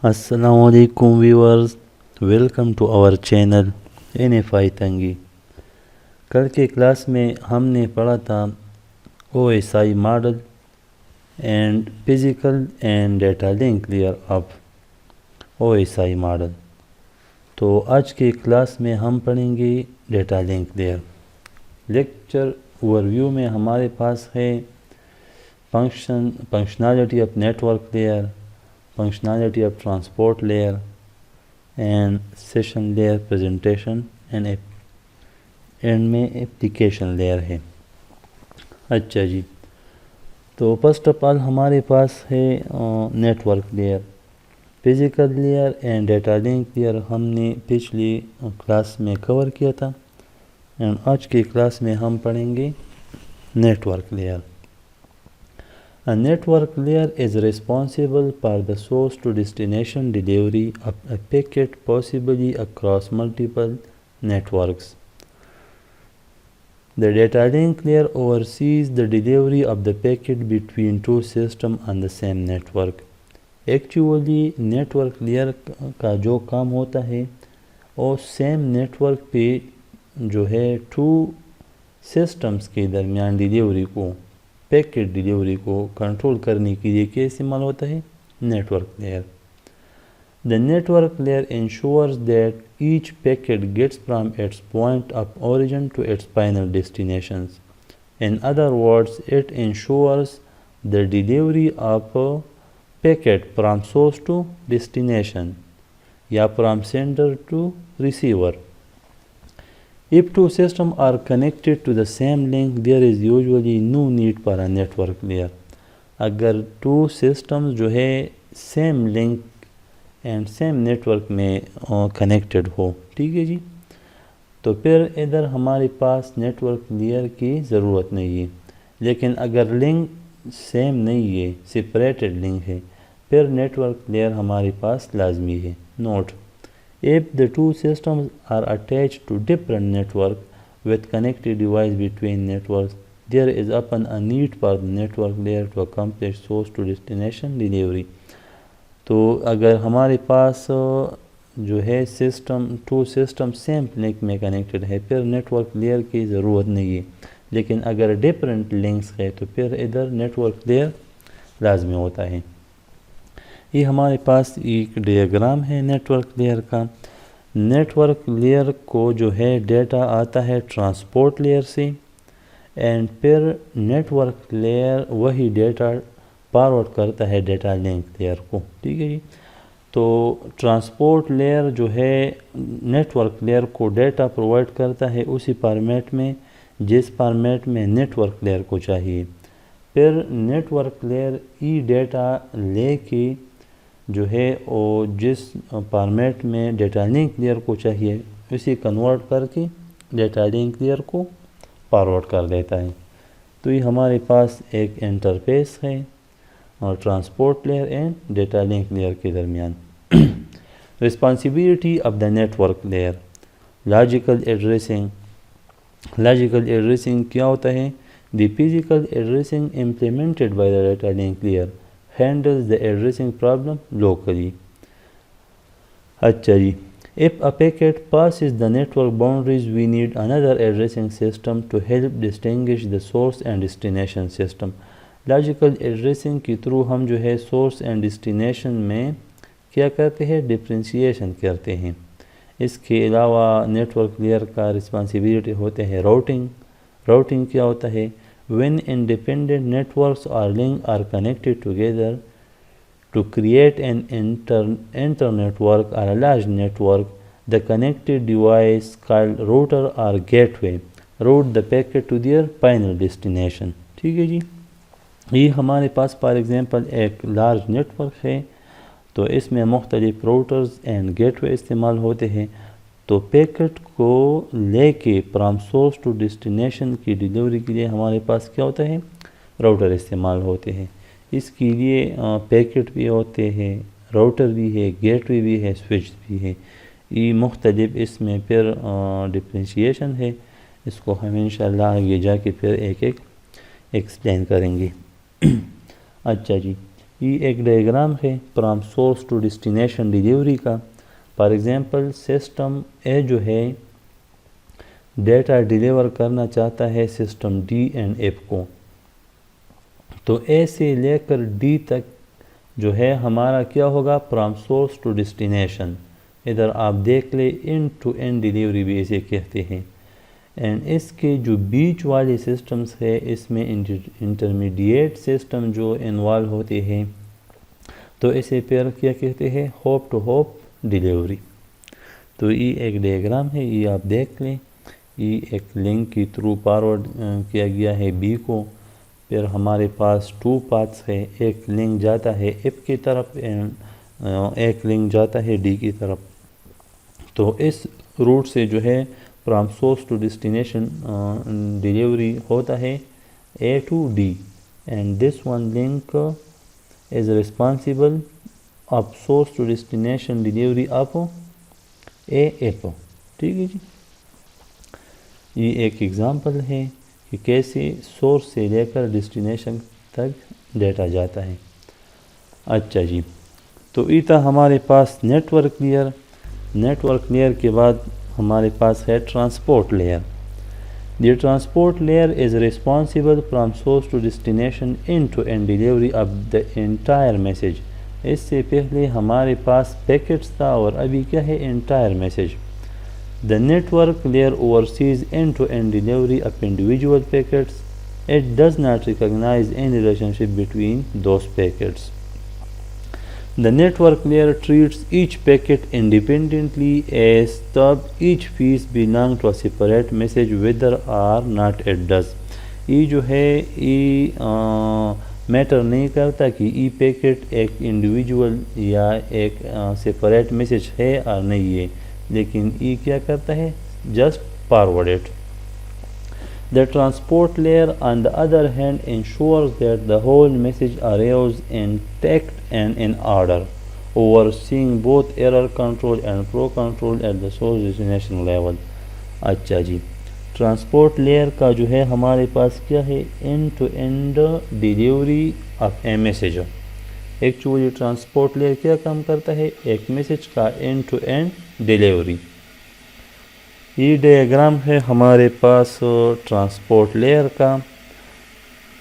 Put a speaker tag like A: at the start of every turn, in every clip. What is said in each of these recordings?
A: Assalamu alaikum viewers, welcome to our channel NFI تنگی. کل کے کلاس میں ہم نے پڑھا تھا OSI model and physical and data link layer of OSI model. تو آج کے کلاس میں ہم پڑھیں گے data link layer. Lecture overview میں ہمارے پاس ہے functionality of network layer, functionality of transport layer and session layer presentation and and میں اپلیکیشن لیئر ہے. اچھا جی, تو فرسٹ آف آل ہمارے پاس ہے network layer, physical layer and data link layer. ہم نے پچھلی کلاس میں کور کیا تھا اینڈ آج کی کلاس میں ہم پڑھیں گے network layer. A network layer is responsible for the source to destination delivery of a packet possibly across multiple networks. The data link layer oversees the delivery of the packet between two systems on the same network. Actually, network layer کا جو کام ہوتا ہے وہ same network پہ جو ہے to systems کے درمیان ڈیلیوری کو, پیکٹ ڈیلیوری کو کنٹرول کرنے کے لیے کیا استعمال ہوتا ہے, network layer. The network layer ensures that each packet gets from its point of origin to its final destinations. In other words, it ensures the delivery of a packet from source to destination یا from sender to receiver. If two systems are connected to the same link, there is usually no need for a network layer. اگر two systems جو ہے same link and same network میں connected ہو, ٹھیک ہے جی, تو پھر ادھر ہمارے پاس نیٹورک لیئر کی ضرورت نہیں ہے. لیکن اگر لنک سیم نہیں ہے, سپریٹڈ لنک ہے, پھر نیٹورک لیئر ہمارے پاس لازمی ہے. Note: If the two systems are attached to different networks with connected devices between networks, there is often a need for the network layer to accomplish source to destination delivery. تو اگر ہمارے پاس جو ہے to system same link میں connected ہے, پھر network layer کی ضرورت نہیں ہے. لیکن اگر ڈفرینٹ لنکس ہے تو پھر ادھر نیٹورک لیئر لازمی ہوتا ہے. یہ ہمارے پاس ایک ڈیاگرام ہے نیٹورک لیئر کا. نیٹورک لیئر کو جو ہے ڈیٹا آتا ہے ٹرانسپورٹ لیئر سے اینڈ پھر نیٹورک لیئر وہی ڈیٹا فارورڈ کرتا ہے ڈیٹا لنک لیئر کو, ٹھیک ہے جی. تو ٹرانسپورٹ لیئر جو ہے نیٹورک لیئر کو ڈیٹا پرووائڈ کرتا ہے اسی فارمیٹ میں جس فارمیٹ میں نیٹورک لیئر کو چاہیے. پھر نیٹورک لیئر ای ڈیٹا لے کے جو ہے وہ جس فارمیٹ میں ڈیٹا لنک لیئر کو چاہیے اسی کنورٹ کر کے ڈیٹا لنک لیئر کو فارورڈ کر دیتا ہے. تو یہ ہمارے پاس ایک انٹرفیس ہے اور transport layer and data link layer کے درمیان. Responsibility of the network layer, logical addressing. Logical addressing کیا ہوتا ہے؟ The physical addressing implemented by the data link layer handles the addressing problem locally. اچھا جی, if a packet passes the network boundaries, we need another addressing system to help distinguish the source and destination system. Logical addressing کے through ہم جو ہے source and destination میں کیا کرتے ہیں, differentiation کرتے ہیں. اس کے علاوہ نیٹورک لیئر کا رسپانسبلٹی ہوتے ہیں راؤٹنگ. راؤٹنگ کیا ہوتا ہے؟ When independent networks or links are connected together to create an inter-network or a large network, the connected device called router or gateway route the packet to their final destination. ٹھیک ہے جی, یہ ہمارے پاس for example ایک large network ہے تو اس میں مختلف راؤٹرز اینڈ گیٹ وے استعمال ہوتے ہیں. تو پیکٹ کو لے کے فرام سورس ٹو ڈسٹینیشن کی ڈیلیوری کے لیے ہمارے پاس کیا ہوتا ہے؟ راؤٹر استعمال ہوتے ہیں. اس کے لیے پیکٹ بھی ہوتے ہیں, راؤٹر بھی ہے, گیٹ وے بھی ہے, سوئچ بھی ہے. یہ مختلف اس میں پھر ڈفرینشیشن ہے, اس کو ہم انشاءاللہ آگے جا کے پھر ایک ایک ایکسپلین کریں گے. اچھا جی, یہ ایک ڈائیگرام ہے from source to destination delivery کا. فار ایگزامپل سسٹم اے جو ہے ڈیٹا ڈیلیور کرنا چاہتا ہے سسٹم ڈی اینڈ ایف کو. تو اے سے لے کر ڈی تک جو ہے ہمارا کیا ہوگا فرام سورس ٹو ڈیسٹینیشن. ادھر آپ دیکھ لیں اینڈ ٹو اینڈ ڈیلیوری بھی اسے کہتے ہیں. اینڈ اس کے جو بیچ والے سسٹمز ہے اس میں انٹرمیڈیٹ سسٹم جو انوالو ہوتے ہیں تو اسے پھر کیا کہتے ہیں ہوپ ٹو ہوپ ڈیلیوری. تو یہ ایک ڈیاگرام ہے، یہ آپ دیکھ لیں. یہ ایک لنک کی تھرو فارورڈ کیا گیا ہے بی کو. پھر ہمارے پاس 2 پاتھس ہے، ایک لنک جاتا ہے ایف کی طرف ایک لنک جاتا ہے ڈی کی طرف. تو اس روٹ سے جو ہے from source to destination delivery ہوتا ہے A to D and this one link is responsible of source to destination delivery of A F. ٹھیک ہے جی. یہ ایک ایگزامپل ہے کہ کیسے سورس سے لے کر ڈیسٹینیشن تک ڈیٹا جاتا ہے. اچھا جی، تو یہ تھا ہمارے پاس network layer. Network layer کے بعد ہمارے پاس ہے transport layer. The transport layer is responsible from source to destination end to end delivery of the entire message. اس سے پہلے ہمارے پاس پیکٹس تھا اور ابھی کیا ہے entire message. The network layer oversees end-to-end delivery of individual packets. It does not recognize any relationship between those packets. The network layer treats each packet independently as though each piece belongs to a separate message whether or not it does. یہ جو ہے یہ metre نہیں کرتا کہ ای packet ایک individual یا ایک سپریٹ میسیج ہے اور نہیں ہے، لیکن یہ کیا کرتا ہے just forward it. The transport layer on the other hand ensures that the whole message arrives intact and in order, overseeing both error control and flow control at the source destination level. اچھا جی، transport layer کا جو ہے ہمارے پاس کیا ہے end to end delivery of a message. Actually transport layer کیا کام کرتا ہے ایک میسیج کا اینڈ ٹو اینڈ ڈیلیوری. یہ ڈیاگرام ہے ہمارے پاس ٹرانسپورٹ لیئر کا.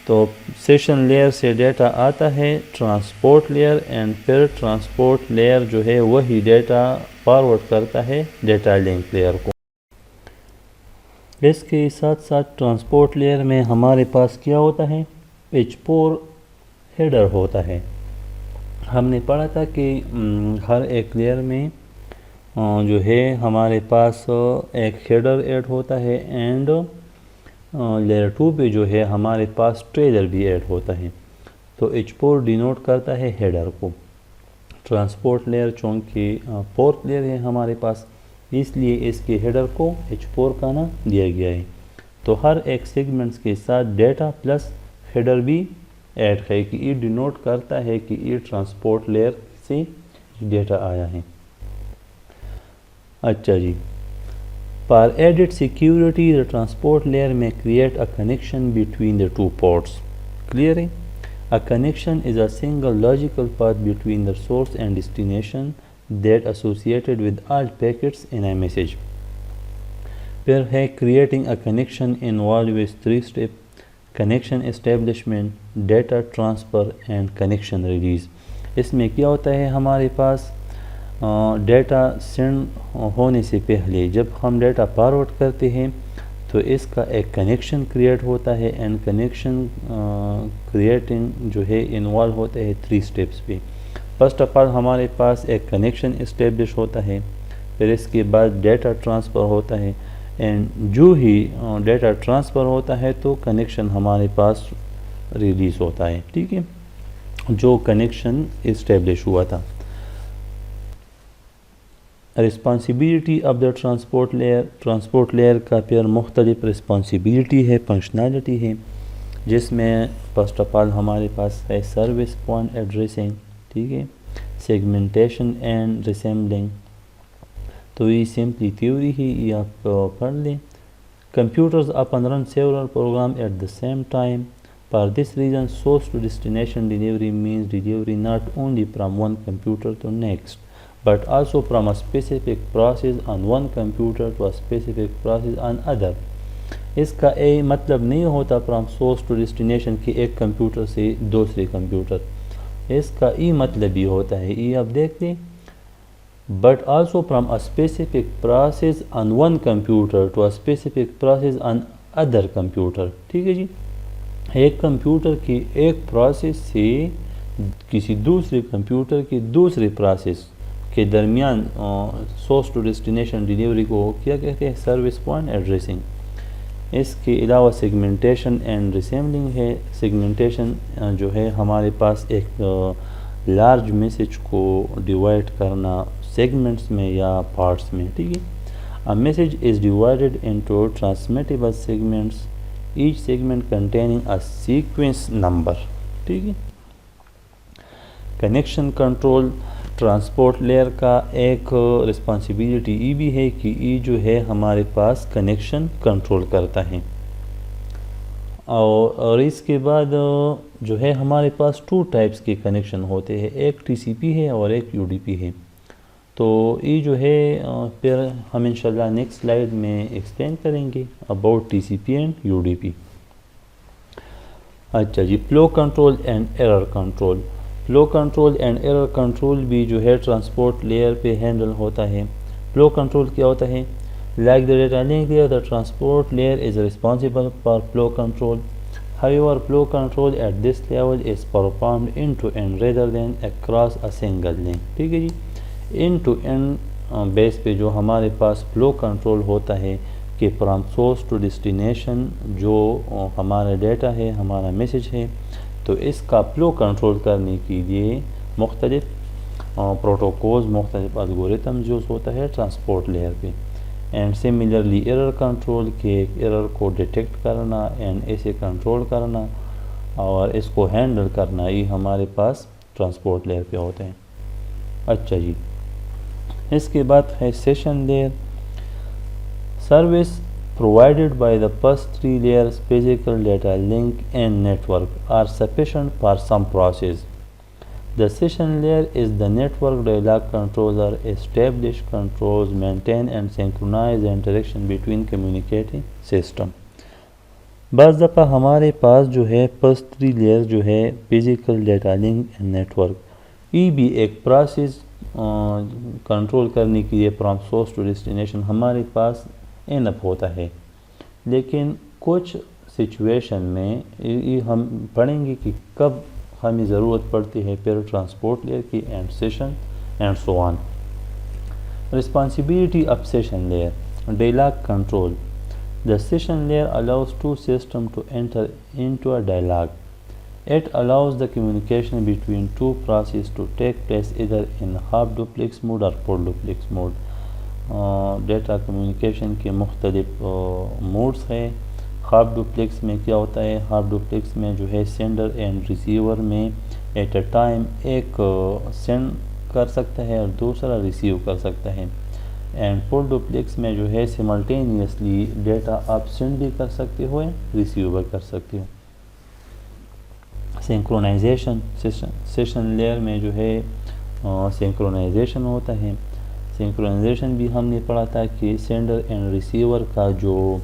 A: تو سیشن لیئر سے ڈیٹا آتا ہے ٹرانسپورٹ لیئر اینڈ پھر ٹرانسپورٹ لیئر جو ہے وہی ڈیٹا فارورڈ کرتا ہے ڈیٹا لنک لیئر کو. اس کے ساتھ ساتھ ٹرانسپورٹ لیئر میں ہمارے پاس کیا ہوتا ہے H4 ہیڈر ہوتا ہے. ہم نے پڑھا تھا کہ ہر ایک لیئر میں جو ہے ہمارے پاس ایک ہیڈر ایڈ ہوتا ہے اینڈ لیئر 2 پہ جو ہے ہمارے پاس ٹریلر بھی ایڈ ہوتا ہے. تو H4 ڈینوٹ کرتا ہے ہیڈر کو. ٹرانسپورٹ لیئر چونکہ 4th لیئر ہے ہمارے پاس اس لیے اس کے ہیڈر کو H4 کا نام دیا گیا ہے. تو ہر ایک سیگمنٹس کے ساتھ ڈیٹا پلس ہیڈر بھی ایڈ ہے کہ یہ ڈینوٹ کرتا ہے کہ یہ ٹرانسپورٹ لیئر سے ڈیٹا آیا ہے. اچھا جی، for added security the transport layer may create a connection between the two ports. Clear ہے؟ A connection is a single logical path between the source and destination that associated with all packets in a message. پھر ہے creating a connection involved with 3 steps: connection establishment, data transfer and connection release. اس میں کیا ہوتا ہے ہمارے پاس data send ہونے سے پہلے جب ہم ڈیٹا فارورڈ کرتے ہیں تو اس کا ایک کنیکشن کریٹ ہوتا ہے اینڈ کنیکشن کریٹنگ جو ہے انوالو ہوتا ہے 3 سٹیپس پہ. فرسٹ آف آل ہمارے پاس ایک کنیکشن اسٹیبلش ہوتا ہے، پھر اس کے بعد ڈیٹا ٹرانسفر ہوتا ہے اینڈ جو ہی ڈیٹا ٹرانسفر ہوتا ہے تو کنیکشن ہمارے پاس ریلیز ہوتا ہے. ٹھیک ہے، جو کنیکشن اسٹیبلش ہوا تھا. Responsibility of the transport layer, transport layer کا پھر مختلف رسپانسبلٹی ہے، فنکشنالٹی ہے، جس میں فرسٹ آف آل ہمارے پاس ہے سروس پوائنٹ ایڈریسنگ. ٹھیک ہے، سیگمنٹیشن اینڈ ریسیمبلنگ. تو یہ سمپلی تھیوری ہی یہ آپ پڑھ لیں. Computers upon run several program at the same time. For this reason, source to destination delivery means delivery not only from one computer to next, but also from a specific process on one computer to a specific process on other. اس کا اے مطلب نہیں ہوتا from source to destination کہ ایک computer سے دوسرے computer, اس کا ای مطلب ہی ہوتا ہے، ای آپ دیکھ لیں، but also from a specific process on one computer to a specific process on other computer. ٹھیک ہے جی، ایک کمپیوٹر کی ایک پروسیس سے کسی دوسرے کمپیوٹر کی دوسرے پروسیس کے درمیان سورس ٹو ڈیسٹینیشن ڈیلیوری کو کیا کہتے ہیں؟ Service point addressing. اس کے علاوہ سیگمنٹیشن اینڈ ریسیمبلنگ ہے. سیگمنٹیشن جو ہے ہمارے پاس ایک لارج میسج کو ڈیوائڈ کرنا سیگمنٹس میں یا پارٹس میں. ٹھیک ہے، A message is divided into transmittable segments, each segment containing a sequence number. ٹھیک ہے، کنیکشن کنٹرول ٹرانسپورٹ لیئر کا ایک رسپانسبلٹی ای بھی ہے کہ ای جو ہے ہمارے پاس کنیکشن کنٹرول کرتا ہے. اور اس کے بعد جو ہے ہمارے پاس 2 ٹائپس کے کنیکشن ہوتے ہیں، ایک ٹی سی پی ہے اور ایک یو ڈی پی ہے. تو یہ جو ہے پھر ہم انشاءاللہ نیکسٹ سلائیڈ میں ایکسپلین کریں گے about T C P and U D P. اچھا جی، flow control and error control. Flow control and error control بھی جو ہے ٹرانسپورٹ لیئر پہ ہینڈل ہوتا ہے. فلو کنٹرول کیا ہوتا ہے؟ Like the data link layer, the transport layer is responsible for flow control. However, flow control at this level is performed end-to-end rather than across a single link. ٹھیک ہے جی، and to and بیس پہ جو ہمارے پاس flow control ہوتا ہے کہ from source to destination جو ہمارا ڈیٹا ہے، ہمارا میسج ہے، تو اس کا فلو کنٹرول کرنے کے لیے مختلف پروٹوکولز، مختلف الگوریتم یوز ہوتا ہے ٹرانسپورٹ لیئر پہ. اینڈ سملرلی ایرر کنٹرول کے ایرر کو ڈیٹیکٹ کرنا اینڈ اسے کنٹرول کرنا اور اس کو ہینڈل کرنا، یہ ہمارے پاس ٹرانسپورٹ لیئر پہ ہوتے ہیں. اچھا جی، اس کے بعد ہے session layer. Service provided by the first 3 layers physical data link and network are sufficient for some process. The session layer is the network dialog controller establish controls, maintain and synchronize the interaction between communicating system. بعض دفعہ ہمارے پاس جو ہے first 3 layers جو ہے physical data link and network، یہ بھی ایک پروسیس کنٹرول کرنے کے لیے فرام سورس ٹو ڈیسٹینیشن ہمارے پاس انف ہوتا ہے. لیکن کچھ سچویشن میں یہ ہم پڑھیں گے کہ کب ہمیں ضرورت پڑتی ہے پھر ٹرانسپورٹ لیئر کی and session and so on. Responsibility of session layer. Dialogue control. The session layer allows 2 systems to enter into a dialogue. It allows the communication between 2 processes to take place either in half duplex mode or full duplex mode. Data communication کے مختلف modes ہیں. Half duplex میں کیا ہوتا ہے؟ Half duplex میں جو ہے سینڈر اینڈ ریسیور میں ایٹ اے ٹائم ایک سینڈ کر سکتا ہے اور دوسرا ریسیو کر سکتا ہے. اینڈ فل ڈوپلیکس میں جو ہے سملٹینیسلی ڈیٹا آپ سینڈ بھی کر سکتے ہو ریسیو بھی کر سکتے ہو. سینکرونائزیشن. سیشن لیئر میں جو ہے سینکرونائزیشن ہوتا ہے. سینکرونائزیشن بھی ہم نے پڑھا تھا کہ سینڈر اینڈ ریسیور کا جو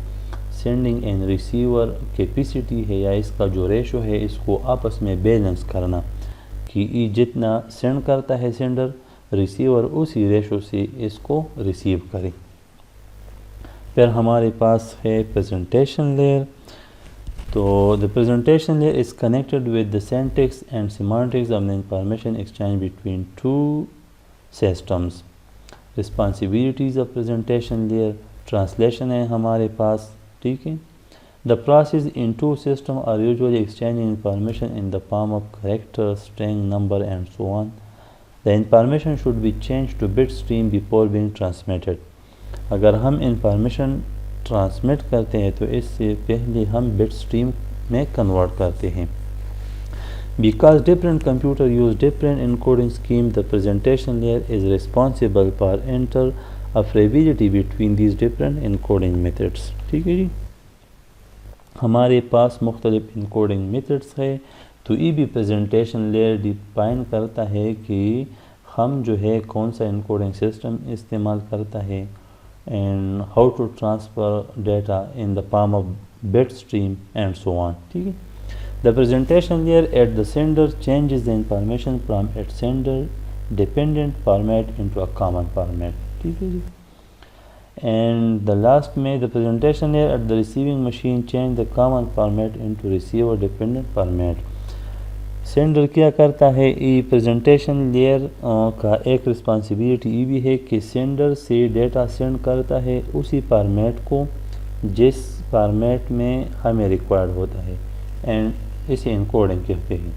A: سینڈنگ اینڈ ریسیور کیپیسٹی ہے یا اس کا جو ریشو ہے اس کو آپس میں بیلنس کرنا کہ یہ جتنا سینڈ کرتا ہے سینڈر، ریسیور اسی ریشو سے اس کو ریسیو کرے. پھر ہمارے پاس ہے پریزنٹیشن لیئر. تو the presentation layer is connected with the syntax and semantics of the information exchange between 2 systems. Responsibilities of presentation layer. Translation ہے ہمارے پاس. ٹھیک ہے، the process in 2 systems are usually exchanging information in the form of character, string, number and so on. The information should be changed to bit stream before being transmitted. اگر ہم information transmit کرتے ہیں تو اس سے پہلے ہم bit stream میں convert کرتے ہیں. Because different computers use different encoding schemes, the presentation layer is responsible for interoperability between these different encoding methods. ٹھیک ہے جی. ہمارے پاس مختلف انکوڈنگ میتھڈس ہے. تو یہ بھی پریزنٹیشن لیئر ڈیفائن کرتا ہے کہ ہم جو ہے کون سا انکوڈنگ سسٹم استعمال کرتا ہے and how to transfer data in the form of bit stream and so on. ٹھیک ہے. The presentation layer at the sender changes the information from its sender dependent format into a common format. ٹھیک ہے جی. And the last میں the presentation layer at the receiving machine change the common format into receiver dependent format. Sender کیا کرتا ہے؟ یہ presentation layer کا ایک responsibility یہ بھی ہے کہ سینڈر سے ڈیٹا سینڈ کرتا ہے اسی فارمیٹ کو جس فارمیٹ میں ہمیں ریکوائرڈ ہوتا ہے اینڈ اسے انکوڈنگ کہتے ہیں.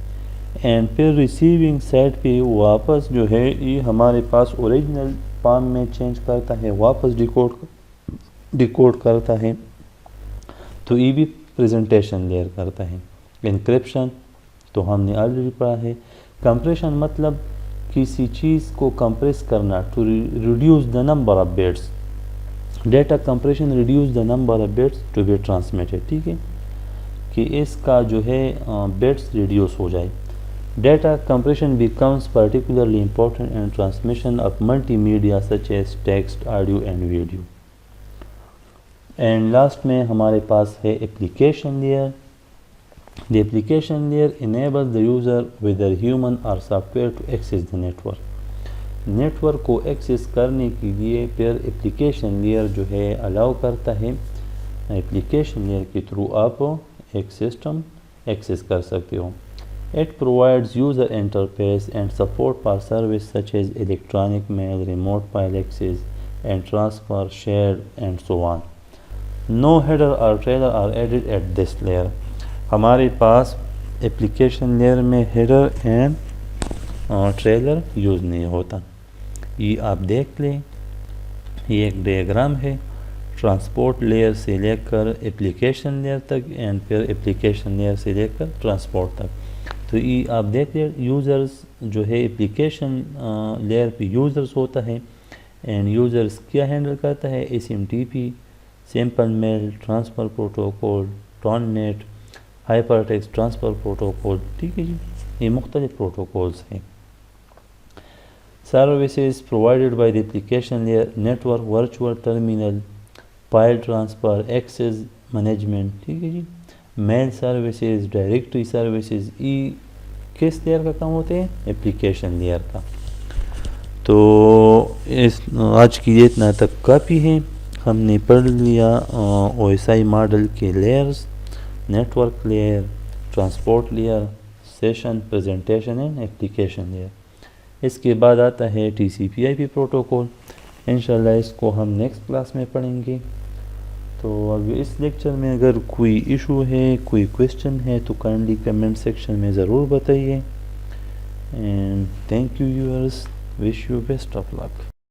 A: اینڈ پھر ریسیونگ سائٹ پہ واپس جو ہے یہ ہمارے پاس اوریجنل فارم میں چینج کرتا ہے، واپس ڈیکوڈ کرتا ہے. تو یہ بھی پریزنٹیشن لیئر کرتا ہے. انکرپشن تو ہم نے آلریڈی پڑھا ہے. کمپریشن مطلب کسی چیز کو کمپریس کرنا، to reduce the number of bits. Data compression reduce the number of bits to be transmitted. ٹھیک ہے کہ اس کا جو ہے بٹس ریڈیوس ہو جائے. Data compression becomes particularly important in transmission of multi media such as text, audio and video. And last میں ہمارے پاس ہے application layer. The application layer enables the user, whether human or software, to access the network. Network کو access کرنے کے لیے پھر application layer جو ہے الاؤ کرتا ہے. اپلیکیشن لیئر کے تھرو آپ ایک سسٹم ایکسیس کر سکتے ہو. It provides user interface and support for service such as electronic mail, remote file access and transfer, shared and so on. No header or trailer are added at this layer. ہمارے پاس application layer میں header and trailer use نہیں ہوتا. یہ آپ دیکھ لیں، یہ ایک ڈیاگرام ہے ٹرانسپورٹ لیئر سے لے کر اپلیکیشن لیئر تک اینڈ پھر اپلیکیشن لیئر سے لے کر ٹرانسپورٹ تک. تو یہ آپ دیکھ لیں یوزرز جو ہے اپلیکیشن لیئر پہ یوزرز ہوتا ہے اینڈ یوزرز کیا ہینڈل کرتا ہے؟ SMTP، simple mail transfer protocol, telnet, hyper text transfer protocol. ٹھیک ہے جی. یہ مختلف پروٹوکولز ہیں. Services provided by the application layer, network, virtual terminal, file transfer, access management. ٹھیک ہے جی. میل سروسز، ڈائریکٹری سروسز، یہ کس لیئر کا کام ہوتے ہیں؟ اپلیکیشن لیئر کا. تو اس آج کی اتنا تک کافی ہے. ہم نے پڑھ لیا OSI ماڈل کے layers, network layer, transport layer, session, presentation and application layer. اس کے بعد آتا ہے TCP/IP پروٹوکول. انشاءاللہ اس کو ہم نیکسٹ کلاس میں پڑھیں گے. تو اب اس لیکچر میں اگر کوئی ایشو ہے، کوئی کویسچن ہے تو کائنڈلی کمنٹ سیکشن میں ضرور بتائیے. And thank you viewers, wish you best of look.